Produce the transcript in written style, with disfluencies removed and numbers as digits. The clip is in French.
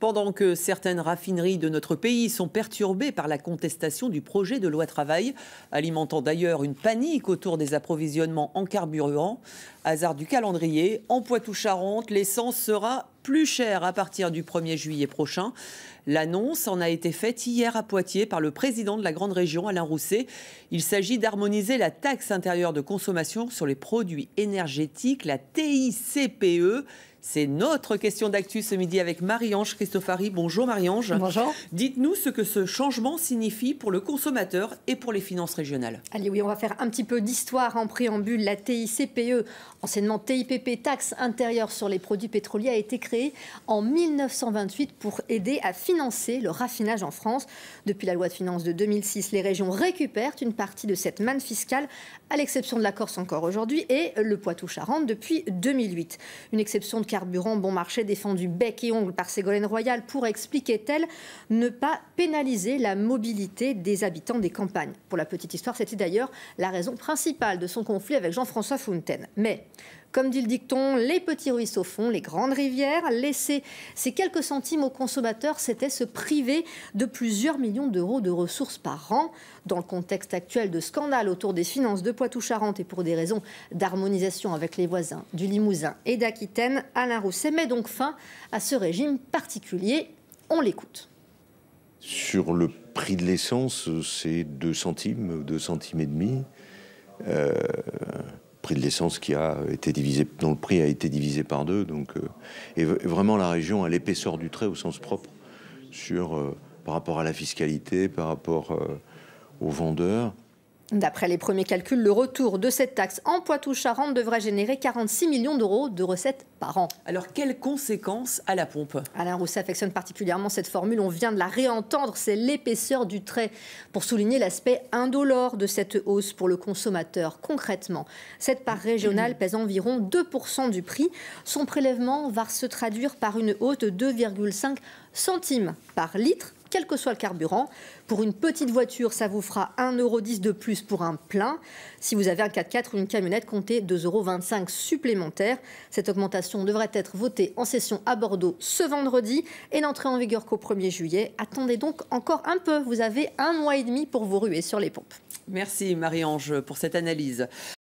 Pendant que certaines raffineries de notre pays sont perturbées par la contestation du projet de loi travail, alimentant d'ailleurs une panique autour des approvisionnements en carburant, hasard du calendrier, en Poitou-Charentes, l'essence sera plus chère à partir du 1er juillet prochain. L'annonce en a été faite hier à Poitiers par le président de la grande région, Alain Rousset. Il s'agit d'harmoniser la taxe intérieure de consommation sur les produits énergétiques, la TICPE. C'est notre question d'actu ce midi avec Marie-Ange Cristofari. Bonjour Marie-Ange. Bonjour. Dites-nous ce que ce changement signifie pour le consommateur et pour les finances régionales. Allez, oui, on va faire un petit peu d'histoire en préambule. La TICPE, anciennement TIPP, taxe intérieure sur les produits pétroliers, a été créée en 1928 pour aider à financer le raffinage en France. Depuis la loi de finances de 2006, les régions récupèrent une partie de cette manne fiscale, à l'exception de la Corse encore aujourd'hui et le Poitou-Charentes depuis 2008. Une exception de carburant bon marché défendue bec et ongle par Ségolène Royal pour, expliquait-elle, ne pas pénaliser la mobilité des habitants des campagnes. Pour la petite histoire, c'était d'ailleurs la raison principale de son conflit avec Jean-François Fontaine. Mais, comme dit le dicton, les petits ruisseaux font les grandes rivières. Laisser ces quelques centimes aux consommateurs, c'était se priver de plusieurs millions d'euros de ressources par an. Dans le contexte actuel de scandale autour des finances de Poitou-Charentes et pour des raisons d'harmonisation avec les voisins du Limousin et d'Aquitaine, Alain Rousset met donc fin à ce régime particulier. On l'écoute. Sur le prix de l'essence, c'est 2 centimes, 2 centimes et demi. Prix de l'essence qui a été divisé, dont le prix a été divisé par 2. Donc, et vraiment la région a l'épaisseur du trait au sens propre par rapport à la fiscalité, par rapport aux vendeurs. D'après les premiers calculs, le retour de cette taxe en Poitou-Charentes devrait générer 46 millions d'euros de recettes par an. Alors, quelles conséquences à la pompe? Alain Rousset affectionne particulièrement cette formule, on vient de la réentendre, c'est l'épaisseur du trait, pour souligner l'aspect indolore de cette hausse pour le consommateur. Concrètement, cette part régionale pèse environ 2% du prix. Son prélèvement va se traduire par une hausse de 2,5 centimes par litre, quel que soit le carburant. Pour une petite voiture, ça vous fera 1,10 € de plus pour un plein. Si vous avez un 4x4 ou une camionnette, comptez 2,25 € supplémentaires. Cette augmentation devrait être votée en session à Bordeaux ce vendredi et n'entrer en vigueur qu'au 1er juillet. Attendez donc encore un peu, vous avez 1 mois et demi pour vous ruer sur les pompes. Merci Marie-Ange pour cette analyse.